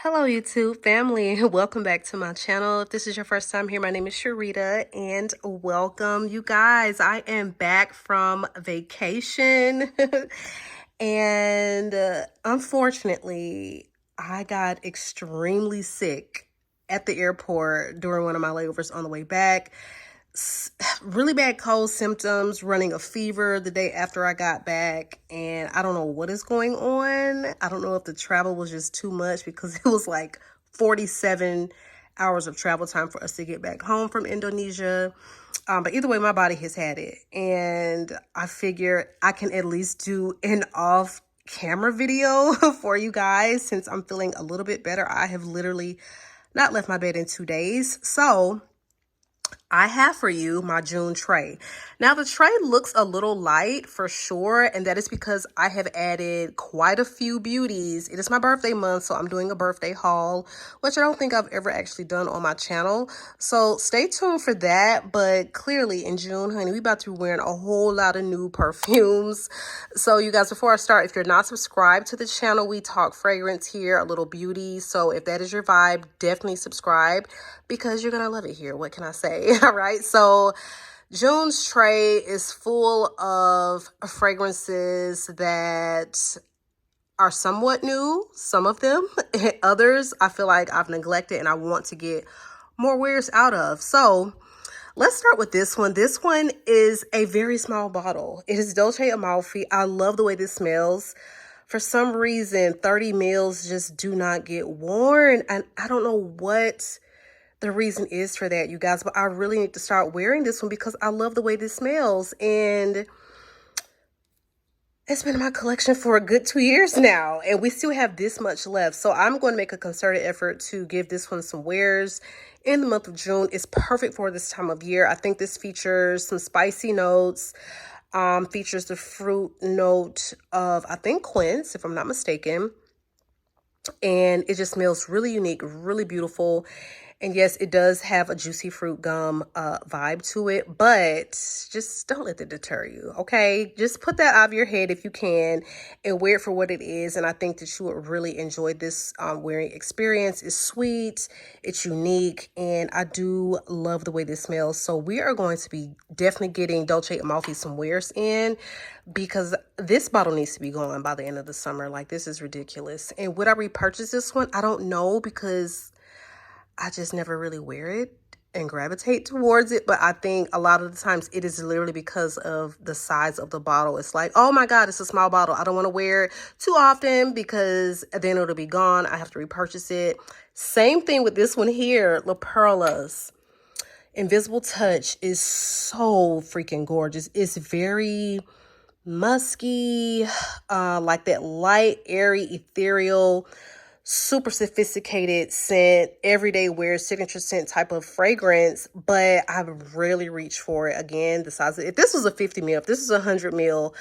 Hello YouTube family, welcome back to my channel. If this is your first time here, my name is Sharita and welcome you guys. I am back from vacation and unfortunately I got extremely sick at the airport during one of my layovers on the way back. Really bad cold symptoms, running a fever the day after I got back, and I don't know what is going on. I don't know if the travel was just too much because it was like 47 hours of travel time for us to get back home from Indonesia. But either way, my body has had it, and I figure I can at least do an off camera video for you guys since I'm feeling a little bit better. I have literally not left my bed in 2 days. So I have for you my June tray. Now the tray looks a little light for sure, and that is because I have added quite a few beauties. It is my birthday month, so I'm doing a birthday haul, which I don't think I've ever actually done on my channel. So stay tuned for that. But clearly in June, honey, we about to be wearing a whole lot of new perfumes. So you guys, before I start, if you're not subscribed to the channel, we talk fragrance here, a little beauty. So if that is your vibe, definitely subscribe because you're gonna love it here. What can I say? All right, so June's tray is full of fragrances that are somewhat new, some of them. Others I feel like I've neglected and I want to get more wears out of. So let's start with this one. This one is a very small bottle. It is Dolce Amalfi. I love the way this smells. For some reason, 30 mils just do not get worn, and I don't know what the reason is for that, you guys, but I really need to start wearing this one because I love the way this smells, and it's been in my collection for a good 2 years now, and we still have this much left. So I'm going to make a concerted effort to give this one some wears in the month of June. It's perfect for this time of year. I think this features some spicy notes, features the fruit note of, I think, quince, if I'm not mistaken, and it just smells really unique, really beautiful. And yes, it does have a juicy fruit gum vibe to it, but just don't let that deter you, okay? Just put that out of your head if you can and wear it for what it is. And I think that you would really enjoy this wearing experience. It's sweet, it's unique, and I do love the way this smells. So we are going to be definitely getting Dolce Amalfi some wears in because this bottle needs to be gone by the end of the summer. Like, this is ridiculous. And would I repurchase this one? I don't know because I just never really wear it and gravitate towards it. But I think a lot of the times it is literally because of the size of the bottle. It's like, oh my God, it's a small bottle. I don't want to wear it too often because then it'll be gone. I have to repurchase it. Same thing with this one here, La Perla's Invisible Touch is so freaking gorgeous. It's very musky, like that light, airy, ethereal, super sophisticated scent, everyday wear, signature scent type of fragrance, but I've really reached for it. Again, the size of it. If this was a 50 ml, if this is 100 ml,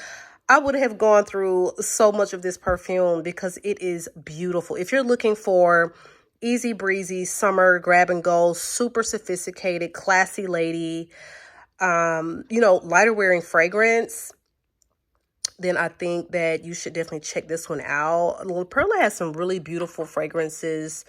I would have gone through so much of this perfume because it is beautiful. If you're looking for easy breezy summer grab and go, super sophisticated, classy lady, you know, lighter wearing fragrance, then I think that you should definitely check this one out. La Perla has some really beautiful fragrances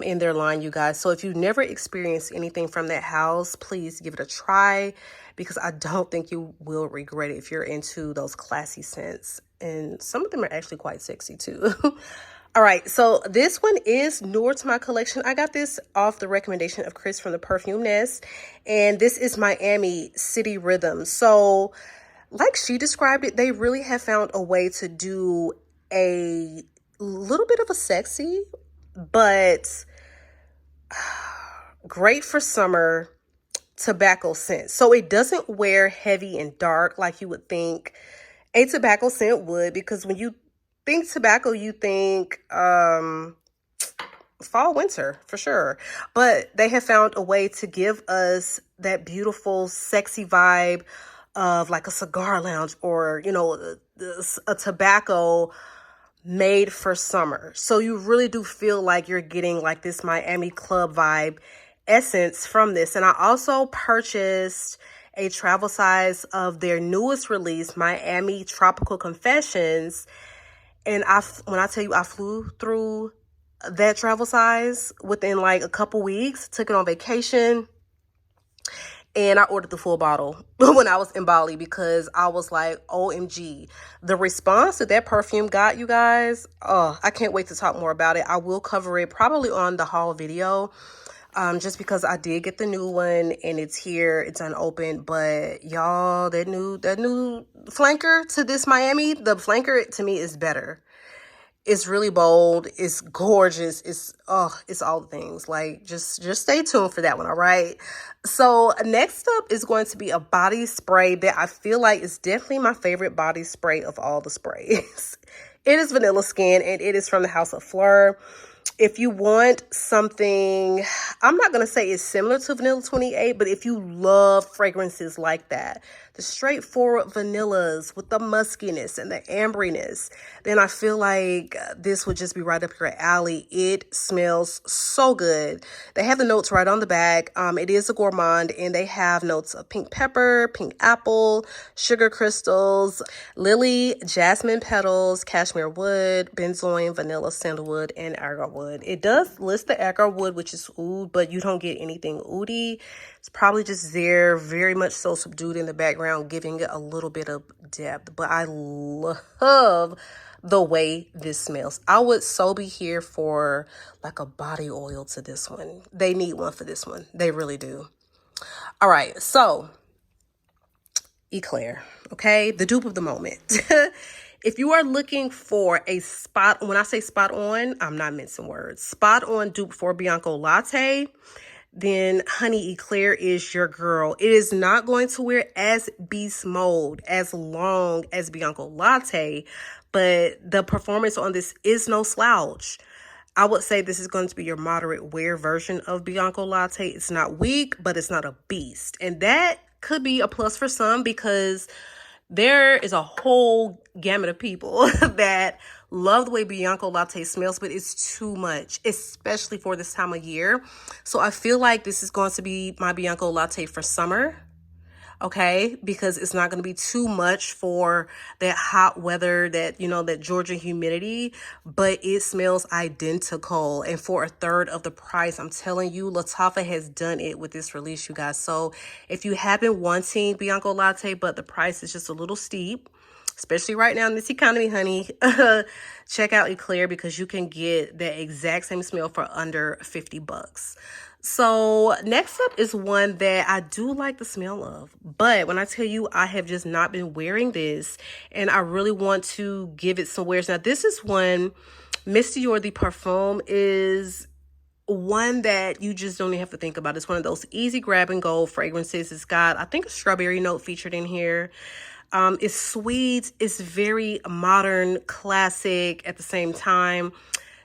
in their line, you guys. So if you've never experienced anything from that house, please give it a try because I don't think you will regret it if you're into those classy scents. And some of them are actually quite sexy too. All right, so this one is newer to my collection. I got this off the recommendation of Chris from the Perfume Nest, and this is Miami City Rhythm. So like she described it, they really have found a way to do a little bit of a sexy, but great for summer tobacco scent. So it doesn't wear heavy and dark like you would think a tobacco scent would, because when you think tobacco, you think fall, winter for sure. But they have found a way to give us that beautiful, sexy vibe of like a cigar lounge or, you know, a tobacco made for summer. So you really do feel like you're getting like this Miami club vibe essence from this. And I also purchased a travel size of their newest release, Miami Tropical Confessions. And when I tell you I flew through that travel size within like a couple weeks. Took it on vacation. And I ordered the full bottle when I was in Bali because I was like, OMG. The response that that perfume got, you guys, oh, I can't wait to talk more about it. I will cover it probably on the haul video, just because I did get the new one and it's here, it's unopened. But y'all, that new flanker to this Miami, the flanker to me is better. It's really bold. It's gorgeous. It's all the things. Like, just stay tuned for that one, all right? So next up is going to be a body spray that I feel like is definitely my favorite body spray of all the sprays. It is Vanilla Skin, and it is from the House of Fleur. If you want something, I'm not going to say it's similar to Vanilla 28, but if you love fragrances like that, the straightforward vanillas with the muskiness and the amberiness, then I feel like this would just be right up your alley. It smells so good. They have the notes right on the back. It is a gourmand, and they have notes of pink pepper, pink apple, sugar crystals, lily, jasmine petals, cashmere wood, benzoin, vanilla, sandalwood, and agar wood. It does list the agar wood, which is oud, but you don't get anything oudy. It's probably just there, very much so subdued in the background, giving it a little bit of depth. But I love the way this smells. I would so be here for like a body oil to this one. They need one for this one. They really do. All right, so Eclaire, okay? The dupe of the moment. If you are looking for a spot, when I say spot on, I'm not mincing words. Spot on dupe for Bianco Latte, then honey, Eclaire is your girl. It is not going to wear as beast mode as long as Bianco Latte, but the performance on this is no slouch. I would say this is going to be your moderate wear version of Bianco Latte. It's not weak, but it's not a beast. And that could be a plus for some, because there is a whole gamut of people that love the way Bianco Latte smells, but it's too much, especially for this time of year. So I feel like this is going to be my Bianco Latte for summer. Okay, because it's not going to be too much for that hot weather, that, you know, that Georgia humidity, but it smells identical. And for a third of the price, I'm telling you, Lattafa has done it with this release, you guys. So if you have been wanting Bianco Latte, but the price is just a little steep, especially right now in this economy, honey, check out Eclaire, because you can get the exact same smell for under 50 bucks. So next up is one that I do like the smell of, but when I tell you, I have just not been wearing this, and I really want to give it some wears. Now, this is one, Miss DIOR, the Parfum, is one that you just don't even have to think about. It's one of those easy grab and go fragrances. It's got, I think, a strawberry note featured in here. It's sweet. It's very modern, classic at the same time.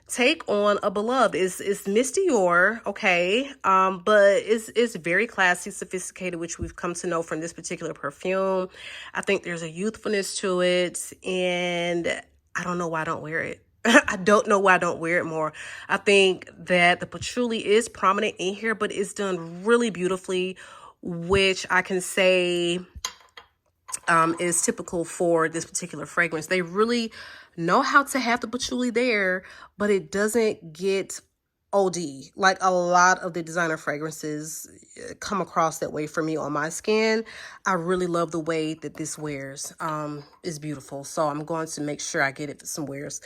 Take on a beloved. It's Miss DIOR, okay, but it's very classy, sophisticated, which we've come to know from this particular perfume. I think there's a youthfulness to it, and I don't know why I don't wear it. I don't know why I don't wear it more. I think that the patchouli is prominent in here, but it's done really beautifully, which I can say is typical for this particular fragrance. They really know how to have the patchouli there, but it doesn't get OD like a lot of the designer fragrances come across that way for me on my skin. I really love the way that this wears. It's beautiful. So I'm going to make sure I get it for some wears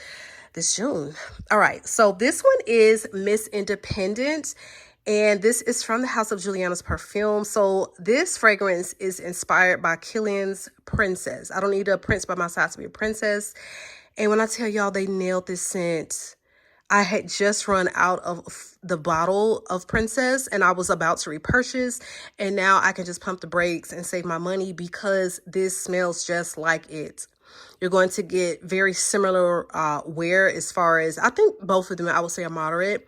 this June. All right, so this one is Miss Independent, and this is from the House of Juliana's Perfume. So this fragrance is inspired by Killian's Princess. I don't need a prince by my side to be a princess. And when I tell y'all they nailed this scent, I had just run out of the bottle of Princess, and I was about to repurchase. And now I can just pump the brakes and save my money, because this smells just like it. You're going to get very similar wear, as far as, I think both of them, I would say, are moderate.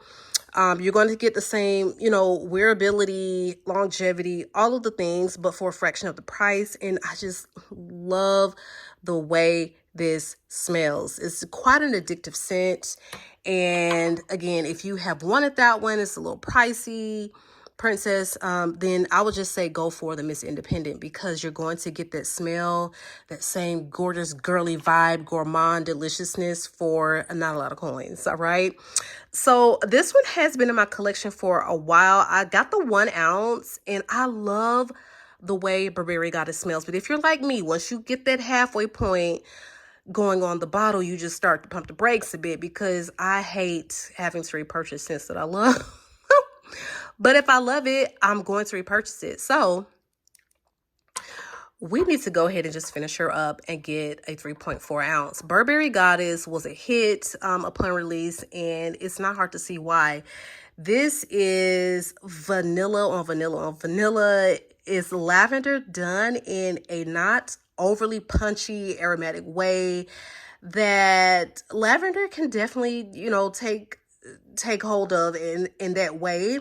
You're going to get the same, you know, wearability, longevity, all of the things, but for a fraction of the price. And I just love the way this smells. It's quite an addictive scent. And again, if you have wanted that one, it's a little pricey, princess, then I would just say go for the Miss Independent, because you're going to get that smell, that same gorgeous girly vibe, gourmand deliciousness for not a lot of coins. All right. So this one has been in my collection for a while. I got the 1 ounce and I love the way Burberry Goddess smells. But if you're like me, once you get that halfway point going on the bottle, you just start to pump the brakes a bit, because I hate having to repurchase scents that I love. But if I love it, I'm going to repurchase it. So we need to go ahead and just finish her up and get a 3.4 ounce. Burberry Goddess was a hit upon release, and it's not hard to see why. This is vanilla on vanilla on vanilla. It's lavender done in a not overly punchy aromatic way that lavender can definitely, you know, take hold of in that way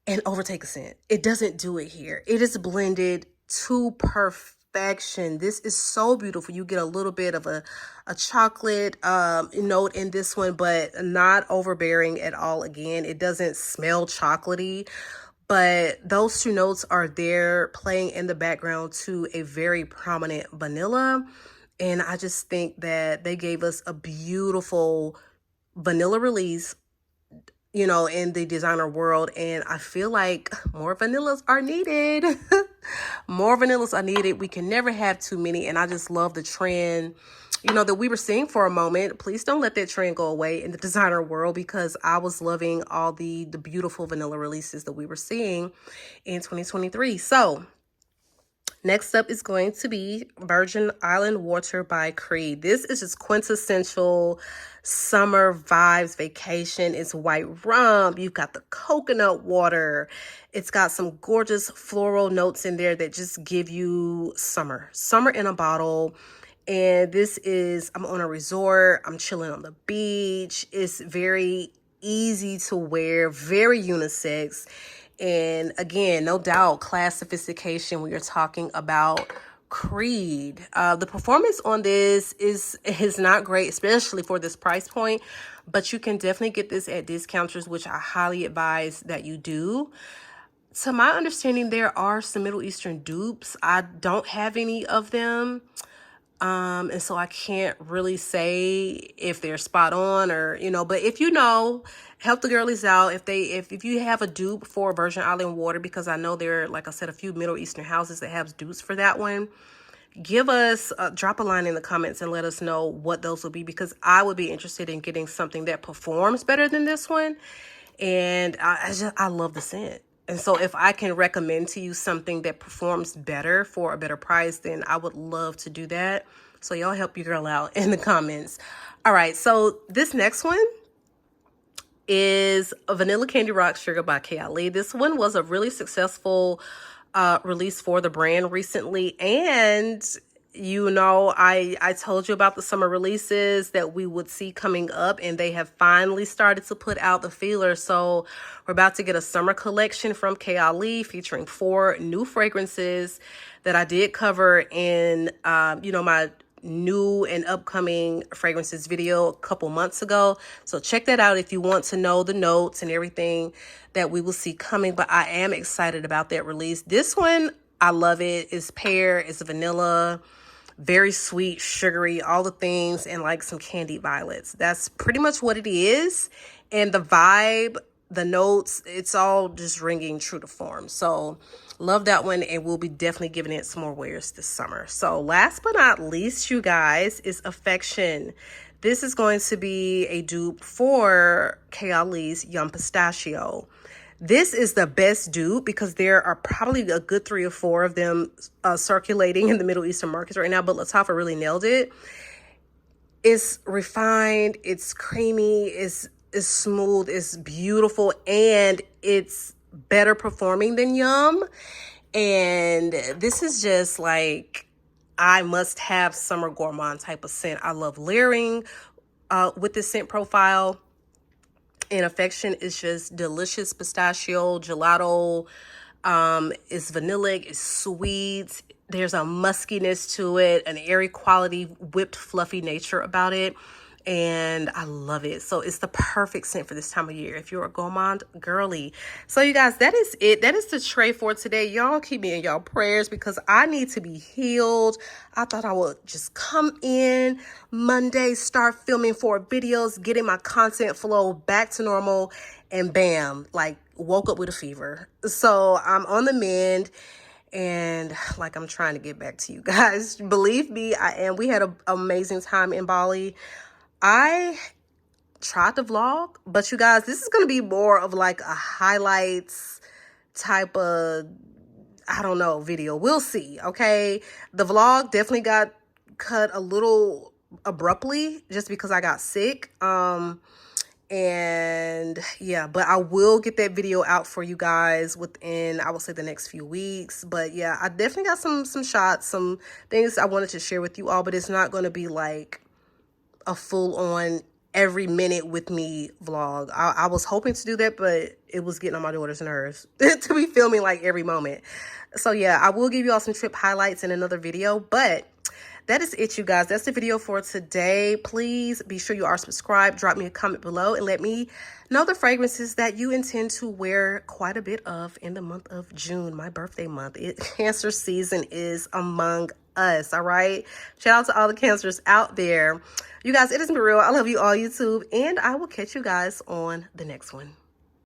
and overtake a scent. It doesn't do it here. It is blended to perfection. This is so beautiful. You get a little bit of a chocolate note in this one, but not overbearing at all. Again, it doesn't smell chocolatey, but those two notes are there playing in the background to a very prominent vanilla. And I just think that they gave us a beautiful vanilla release, you know, in the designer world. And I feel like more vanillas are needed. More vanillas are needed. We can never have too many. And I just love the trend, you know, that we were seeing for a moment. Please don't let that trend go away in the designer world, because I was loving all the beautiful vanilla releases that we were seeing in 2023. So next up is going to be Virgin Island Water by Creed. This is just quintessential summer vibes vacation. It's white rum. You've got the coconut water. It's got some gorgeous floral notes in there that just give you summer. Summer in a bottle. And this is, I'm on a resort. I'm chilling on the beach. It's very easy to wear, very unisex. And again, no doubt, class sophistication when you're talking about Creed. The performance on this is not great, especially for this price point, but you can definitely get this at discounters, which I highly advise that you do. To my understanding, there are some Middle Eastern dupes. I don't have any of them. And so I can't really say if they're spot on or, you know, but if you know, help the girlies out. If you have a dupe for Virgin Island Water, because I know there are, like I said, a few Middle Eastern houses that have dupes for that one, give us, drop a line in the comments and let us know what those will be, because I would be interested in getting something that performs better than this one. And I love the scent. And so if I can recommend to you something that performs better for a better price, then I would love to do that. So y'all help your girl out in the comments. All right, so this next one is a Vanilla Candy Rock Sugar by K.I.Lee. This one was a really successful release for the brand recently. And you know, I told you about the summer releases that we would see coming up, and they have finally started to put out the feeler. So we're about to get a summer collection from K.I.Lee featuring 4 new fragrances that I did cover in, you know, my new and upcoming fragrances video a couple months ago. So check that out if you want to know the notes and everything that we will see coming. But I am excited about that release. This one, I love it. It's pear, it's vanilla, very sweet, sugary, all the things, and like some candied violets. That's pretty much what it is. And the vibe, the notes, it's all just ringing true to form. So love that one, and we'll be definitely giving it some more wears this summer. So last but not least, you guys, is Affection. This is going to be a dupe for K.I.Lee's Yum Pistachio. This is the best dupe because there are probably a good 3 or 4 of them circulating in the Middle Eastern markets right now, but Lattafa really nailed it. It's refined, it's creamy, it's smooth, it's beautiful, and it's better performing than Yum. And this is just like, I must have summer gourmand type of scent. I love layering with this scent profile. And Affection is just delicious pistachio, gelato. It's vanillic, it's sweet. There's a muskiness to it, an airy quality, whipped, fluffy nature about it. and I love it. So it's the perfect scent for this time of year if you're a gourmand girly. So you guys, that is it. That is the tray for today. Y'all keep me in y'all prayers because I need to be healed. I thought I would just come in Monday, start filming 4 videos, getting my content flow back to normal, and bam, like woke up with a fever. So I'm on the mend. And like, I'm trying to get back to you guys. Believe me, I am. We had an amazing time in Bali. I tried to vlog, but you guys, this is going to be more of like a highlights type of, I don't know, video. We'll see, okay? The vlog definitely got cut a little abruptly just because I got sick. And yeah, but I will get that video out for you guys within, I will say, the next few weeks. But yeah, I definitely got some shots, some things I wanted to share with you all, but it's not going to be like a full-on every minute with me vlog. I was hoping to do that, but it was getting on my daughter's nerves to be filming like every moment. So yeah, I will give you all some trip highlights in another video, but that is it, you guys. That's the video for today. Please be sure you are subscribed. Drop me a comment below and let me know the fragrances that you intend to wear quite a bit of in the month of June, my birthday month. Cancer season is among us, all right? Shout out to all the Cancers out there. You guys, it has been real. I love you all, YouTube, and I will catch you guys on the next one.